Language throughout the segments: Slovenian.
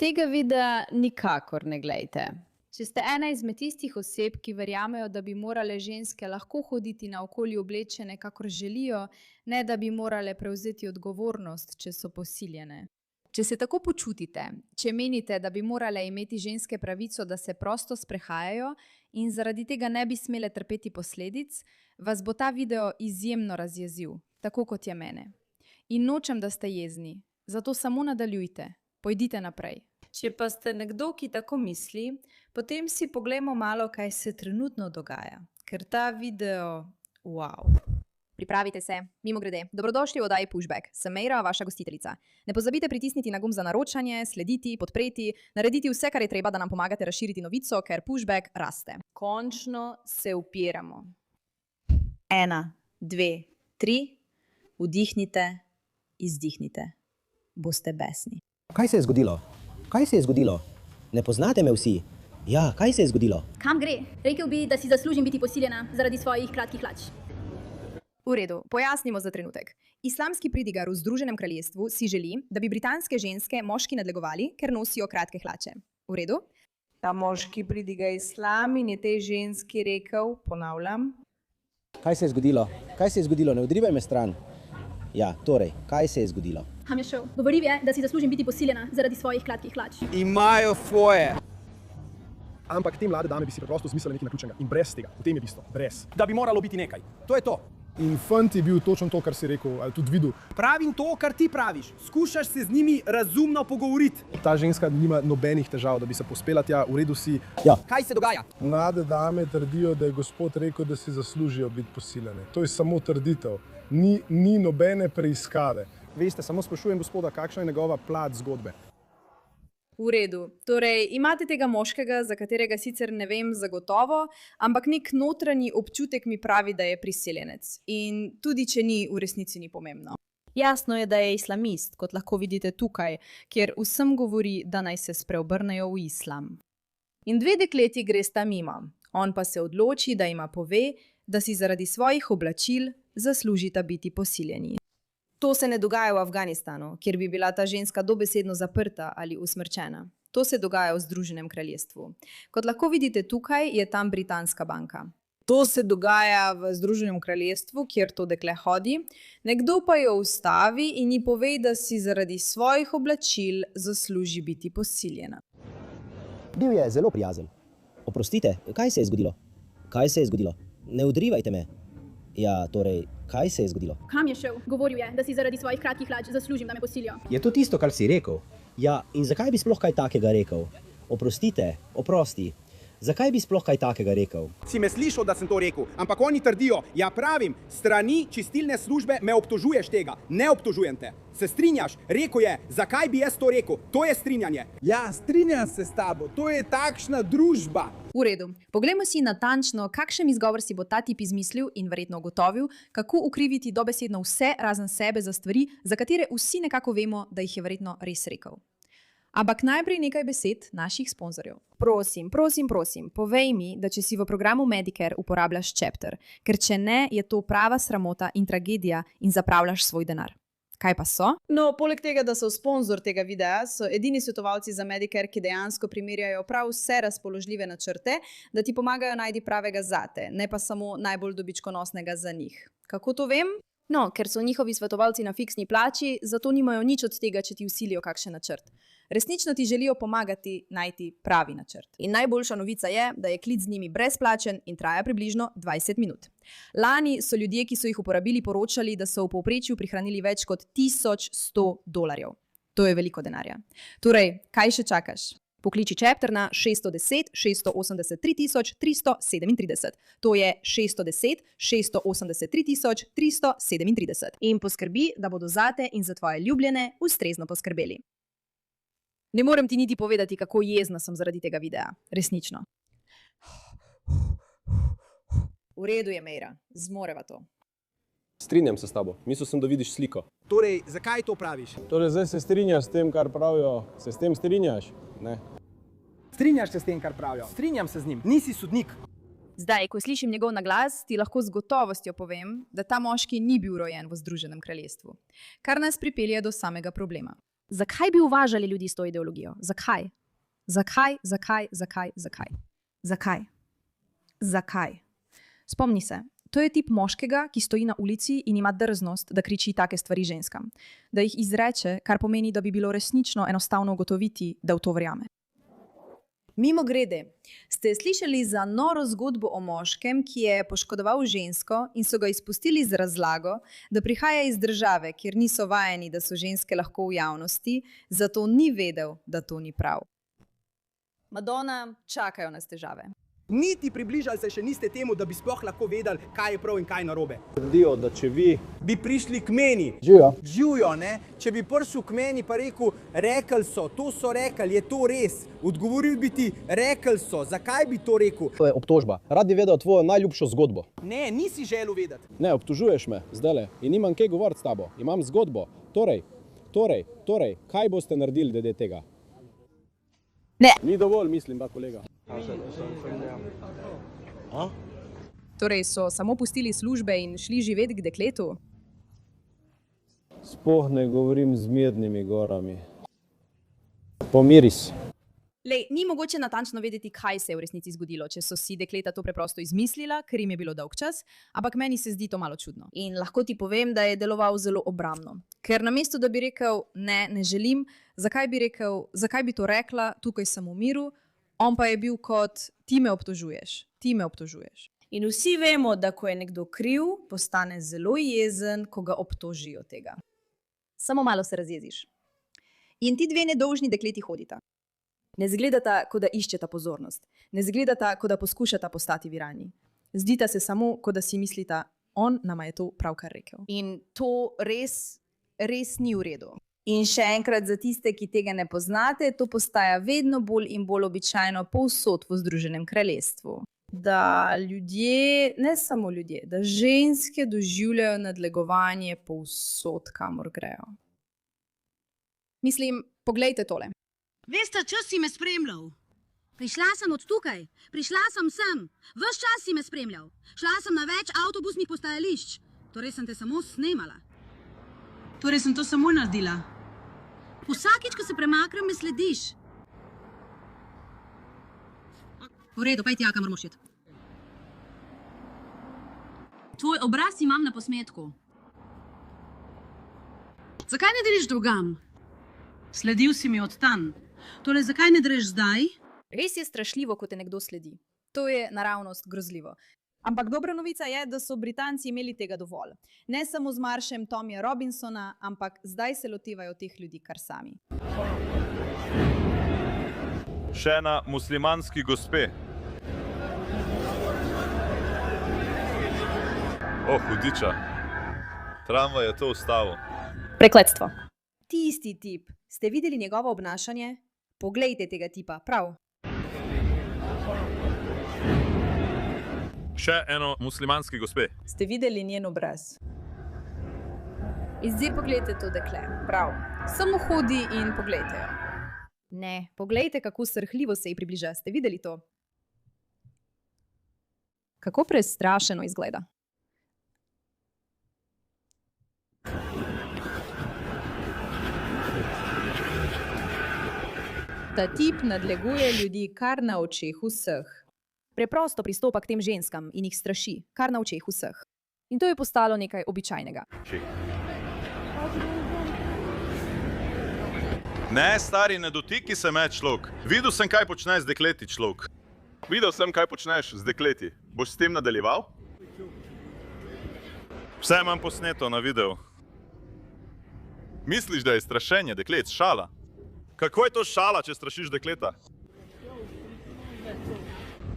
Tega videa nikakor ne glejte. Če ste ena izmed tistih oseb, ki verjamejo, da bi morale ženske lahko hoditi naokoli oblečene, kakor želijo, ne da bi morale prevzeti odgovornost, če so posiljene. Če se tako počutite, če menite, da bi morale imeti ženske pravico, da se prosto sprehajajo in zaradi tega ne bi smele trpeti posledic, vas bo ta video izjemno razjezil, tako kot je mene. In nočem, da ste jezni, zato samo nadaljujte, pojdite naprej. Če pa ste nekdo, ki tako misli, potem si poglejmo malo, kaj se trenutno dogaja, ker ta video, wow. Pripravite se. Mimogrede, dobrodošli v oddaji Pushback. Sem Meira, vaša gostiteljica. Ne pozabite pritisniti na gumb za naročanje, slediti, podpreti, narediti vse, kar je treba, da nam pomagate razširiti novico, ker Pushback raste. Končno se upiramo. 1, 2, 3, vdihnite, izdihnite. Boste besni. Kaj se je zgodilo? Kaj se je zgodilo? Ne poznate me vsi? Ja, kaj se je zgodilo? Kam gre? Rekel bi, da si zaslužim biti posiljena zaradi svojih kratkih hlač. V redu, pojasnimo za trenutek. Islamski pridigar v Združenem kraljestvu si želi, da bi britanske ženske moški nadlegovali, ker nosijo kratke hlače. V redu? Ta moški pridiga islam in je tej ženski rekel, ponavljam. Kaj se je zgodilo? Kaj se je zgodilo? Ne odrivaj me stran. Ja, torej, kaj se je zgodilo? Ham je šel. Govoril je, da si zaslužim biti posiljena zaradi svojih kratkih hlač. Imajo svoje. Ampak te mlade dame bi si preprosto zmislile nekaj naključnega. In brez tega, v tem je bistvo, brez. Da bi moralo biti nekaj. To je to. In fant je bil točno to, kar si rekel, ali tudi videl. Pravim to, kar ti praviš. Skušaš se z njimi razumno pogovoriti. Ta ženska nima nobenih težav, da bi se pospela tja, v redu si. Ja. Kaj se dogaja? Mlade dame trdijo, da je gospod rekel, da si zaslužijo biti posiljene. To je samo trditev. Ni nobene preiskave. Veste, samo sprašujem gospoda, kakšna je njegova plat zgodbe. V redu. Torej, imate tega moškega, za katerega sicer ne vem zagotovo, ampak nek notranji občutek mi pravi, da je priseljenec. In tudi, če ni, v resnici ni pomembno. Jasno je, da je islamist, Kot lahko vidite tukaj, kjer vsem govori, da naj se spreobrnejo v islam. In dve dekleti gresta mimo. On pa se odloči, da jima pove, da si zaradi svojih oblačil zaslužita biti posiljeni. To se ne dogaja v Afganistanu, kjer bi bila ta ženska dobesedno zaprta ali usmrčena. To se dogaja v Združenem kraljestvu. Kot lahko vidite tukaj, je tam britanska banka. To se dogaja v Združenem kraljestvu, kjer to dekle hodi. Nekdo pa jo ustavi in ji pove, da si zaradi svojih oblačil zasluži biti posiljena. Bil je zelo prijazen. Oprostite, kaj se je zgodilo? Kaj se je zgodilo? Ne odrivajte me. Ja, torej, kaj se je zgodilo? Kam je šel? Govoril je, da si zaradi svojih kratkih hlač zaslužim, da me posilijo. Je to tisto, kar si rekel? Ja, in zakaj bi sploh kaj takega rekel? Oprostite, oprosti. Zakaj bi sploh kaj takega rekel? Si me slišal, da sem to rekel, ampak oni trdijo, ja pravim, strani čistilne službe me obtožuješ tega. Ne obtožujem te. Se strinjaš? Rekel je, zakaj bi jaz to rekel? To je strinjanje. Ja, strinjam se s tabo, to je takšna družba. V redu. Poglejmo si natančno, kakšen izgovor si bo ta tip izmislil in verjetno ugotovil, kako ukriviti dobesedno vse razen sebe za stvari, za katere vsi nekako vemo, da jih je verjetno res rekel. Ampak najprej nekaj besed naših sponzorjev. Prosim, povej mi, da če si v programu Medicare uporabljaš Chapter, ker če ne, je to prava sramota in tragedija in zapravljaš svoj denar. Kaj pa so? No, poleg tega, da so sponzor tega videa, so edini svetovalci za Medicare, ki dejansko primerjajo prav vse razpoložljive načrte, da ti pomagajo najti pravega zate, ne pa samo najbolj dobičkonosnega za njih. Kako to vem? No, ker so njihovi svetovalci na fiksni plači, zato nimajo nič od tega, če ti vsilijo kakšen načrt. Resnično ti želijo pomagati najti pravi načrt. In najboljša novica je, da je klic z njimi brezplačen in traja približno 20 minut. Lani so ljudje, ki so jih uporabili, poročali, da so v povprečju prihranili več kot $1100. To je veliko denarja. Torej, kaj še čakaš? Pokliči Chapter na 610 683 337. To je 610 683 337. In poskrbi, da bodo zate in za tvoje ljubljene ustrezno poskrbeli. Ne morem ti niti povedati, kako jezna sem zaradi tega videa. Resnično. V redu je, Meira. Zmoreva to. Strinjam se s tabo. Mislil sem, da vidiš sliko. Torej, zakaj to praviš? Torej, zdaj se strinjaš s tem, kar pravijo. Se s tem strinjaš? Ne. Strinjaš se s tem, kar pravijo? Strinjam se z njim. Nisi sodnik. Zdaj, ko slišim njegov naglas, ti lahko z gotovostjo povem, da ta moški ni bil rojen v Združenem kraljestvu. Kar nas pripelje do samega problema. Zakaj bi uvažali ljudi s to ideologijo? Zakaj? Zakaj? Zakaj? Spomni se, to je tip moškega, ki stoji na ulici in ima drznost, da kriči take stvari ženskam. Da jih izreče, kar pomeni, da bi bilo resnično enostavno ugotoviti, da v to verjame. Mimogrede, ste slišali za noro zgodbo o moškem, ki je poškodoval žensko in so ga izpustili z razlago, da prihaja iz države, kjer niso vajeni, da so ženske lahko v javnosti, zato ni vedel, da to ni prav. Madonna, čakajo nas težave. Niti približali se še niste temu, da bi sploh lahko vedeli, kaj je prav in kaj narobe. Trdijo, da če vi Bi prišli k meni. Živijo, ne? Če bi prišel k meni pa rekel, rekli so, to so rekli, je to res? Odgovoril bi ti, rekli so, zakaj bi to rekel? To je obtožba. Rad bi vedel tvojo najljubšo zgodbo. Ne, nisi želel vedeti. ne obtožuješ me zdajle in nimam kaj govoriti s tabo. Imam zgodbo. Torej, kaj boste naredili glede tega? Ne. Ni dovolj, mislim, pa kolega. Torej so samo pustili službe in šli živeti k dekletu? Sploh ne govorim z mirnimi gorami. Pomiri se. Lej, ni mogoče natančno vedeti, kaj se je v resnici zgodilo, če so si dekleta to preprosto izmislila, ker jim je bilo dolg čas, ampak meni se zdi to malo čudno. In lahko ti povem, da je deloval zelo obrambno. Ker namesto, da bi rekel, ne želim, zakaj bi rekel, zakaj bi to rekla, tukaj sem v miru, on pa je bil kot, ti me obtožuješ. In vsi vemo, da ko je nekdo kriv, postane zelo jezen, ko ga obtožijo tega. Samo malo se razjeziš. In ti dve nedolžni dekleti hodita. Ne zgledata, kot da iščeta pozornost. Ne zgledata, kot da poskušata postati viralni. Zdita se samo, kot da si mislita, on nama je to pravkar rekel. In to res ni v redu. In še enkrat za tiste, ki tega ne poznate, to postaja vedno bolj in bolj običajno povsod v Združenem kraljestvu. Da ljudje, ne samo ljudje, da ženske doživljajo nadlegovanje povsod, kamor grejo. Mislim, poglejte tole. Veste, čas si me spremljal. Prišla sem od tukaj, prišla sem sem. Ves čas si me spremljal. Šla sem na več avtobusnih postajališč. Torej sem te samo snemala. Torej sem to samo naredila. Vsakič, ko se premaknem, me slediš. V redu, pojdi tja, kamor moraš iti. Tvoj obraz imam na posnetku. Zakaj ne greš drugam? Sledil si mi od tam. Torej, zakaj ne greš zdaj? Res je strašljivo, ko te nekdo sledi. To je naravnost grozljivo. Ampak dobra novica je, da so Britanci imeli tega dovolj. Ne samo z maršem Tomija Robinsona, ampak zdaj se lotevajo teh ljudi kar sami. Še ena muslimanski gospe. O, hudiča. Tramvaj je to ustavil. Prekletstvo. Tisti tip. Ste videli njegovo obnašanje? Poglejte tega tipa, prav. Še eno muslimanski gospe. Ste videli njen obraz? In zdaj poglejte to dekle, prav. Samo hodi in poglejte jo. Ne, poglejte, kako srhljivo se ji približa. Ste videli to? Kako prestrašeno izgleda. Ta tip nadleguje ljudi kar na očeh vseh. Preprosto pristopa k tem ženskam in jih straši, kar na očeh vseh. In to je postalo nekaj običajnega. Ne, stari, ne dotiki se me, človek. Videl sem, kaj počneš z dekleti, človek. Videl sem, kaj počneš z dekleti. Boš s tem nadaljeval? Vse imam posneto na videu. Misliš, da je strašenje deklet šala? Kako je to šala, če strašiš dekleta?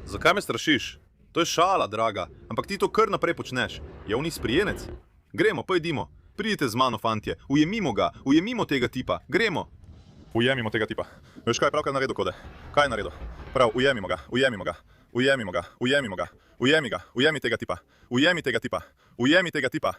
Zakaj me strašiš? To je šala, draga. Ampak ti to kar naprej počneš. Je on izprijenec? Gremo, pojdimo. Pridite z mano, fantje. Ujemimo tega tipa. Gremo. Ujemimo tega tipa. Veš, kaj je pravkar naredil, Kode? Kaj je naredil? Prav, ujemi tega tipa.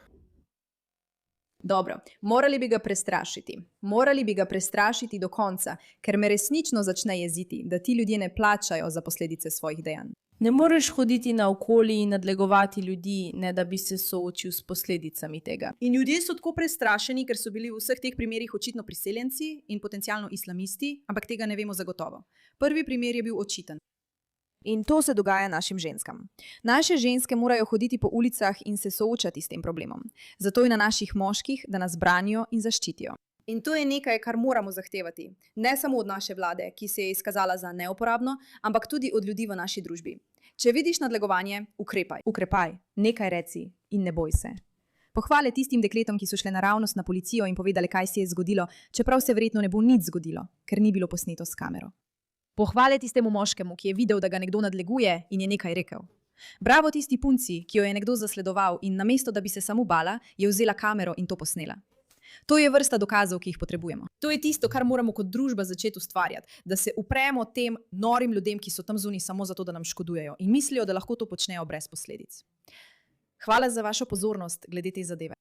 Dobro, morali bi ga prestrašiti. Morali bi ga prestrašiti do konca, ker me resnično začne jeziti, da ti ljudje ne plačajo za posledice svojih dejanj. Ne moreš hoditi naokoli in nadlegovati ljudi, ne da bi se soočil s posledicami tega. In ljudje so tako prestrašeni, ker so bili v vseh teh primerih očitno priseljenci in potencialno islamisti, ampak tega ne vemo zagotovo. Prvi primer je bil očiten. In to se dogaja našim ženskam. Naše ženske morajo hoditi po ulicah in se soočati s tem problemom. Zato je na naših moških, da nas branijo in zaščitijo. In to je nekaj, kar moramo zahtevati. Ne samo od naše vlade, ki se je izkazala za neuporabno, ampak tudi od ljudi v naši družbi. Če vidiš nadlegovanje, ukrepaj. Ukrepaj, nekaj reci in ne boj se. Pohvale tistim dekletom, ki so šle naravnost na policijo in povedali, kaj se je zgodilo, čeprav se verjetno ne bo nič zgodilo, ker ni bilo posneto s kamero. Pohvale tistemu moškemu, ki je videl, da ga nekdo nadleguje in je nekaj rekel. Bravo tisti punci, ki jo je nekdo zasledoval in namesto, da bi se samo bala, je vzela kamero in to posnela. To je vrsta dokazov, ki jih potrebujemo. To je tisto, kar moramo kot družba začeti ustvarjati, da se upremo tem norim ljudem, ki so tam zunaj samo zato, da nam škodujejo in mislijo, da lahko to počnejo brez posledic. Hvala za vašo pozornost glede te zadeve.